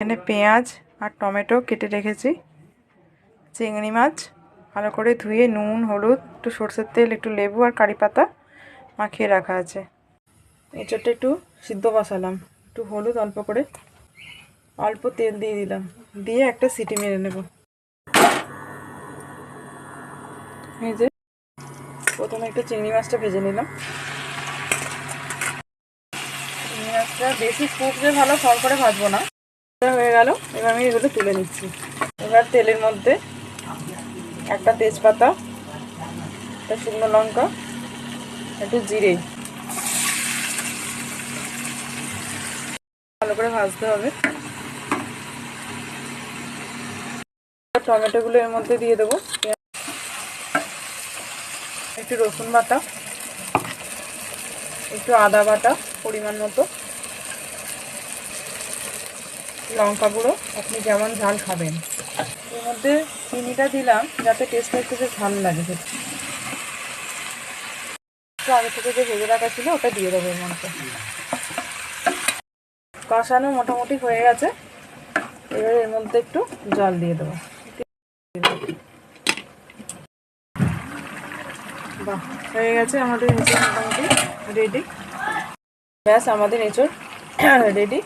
এখানে পেঁয়াজ আর টমেটো কেটে রেখেছি। চিংড়ি মাছ ভালো করে ধুয়ে নুন হলুদ একটু সরষের তেল একটু লেবু আর কারি পাতা মাখিয়ে রাখা আছে। এঁচোড়টা একটু সিদ্ধ বসালাম, একটু হলুদ অল্প করে অল্প তেল দিয়ে দিলাম, দিয়ে একটা সিটি মেরে নেব। এই যে প্রথমে একটু চিংড়ি মাছটা ভেজে নিলাম। চিংড়ি মাছটা বেশি ফুটবে ভালো, ফল করে ভাজবো না। হয়ে গেল, এবার আমি এগুলো তুলে নিচ্ছি। এবার তেলের মধ্যে একটা তেজপাতা, একটা শুকনো লঙ্কা, একটু জিরে ভালো করে ভাজতে হবে। টমেটোগুলো এর মধ্যে দিয়ে দেবো, একটু রসুন বাটা, একটু আদা বাটা পরিমাণ মতো, লঙ্কা গুঁড়ো আপনি যেমন ঝাল খাবেন। এর মধ্যে চিনিটা দিলাম যাতে টেস্টটা একটু বেশ ভালো লাগে। একটু আগে থেকে যে ভেজে রাখা ছিল ওটা দিয়ে দেবো এর মধ্যে। কষানো মোটামুটি হয়ে গেছে, এবার এর মধ্যে একটু জল দিয়ে দেবো। বাহ, হয়ে গেছে আমাদের এঁচোড় মোটামুটি রেডি। ব্যাস, আমাদের এঁচোড় রেডি।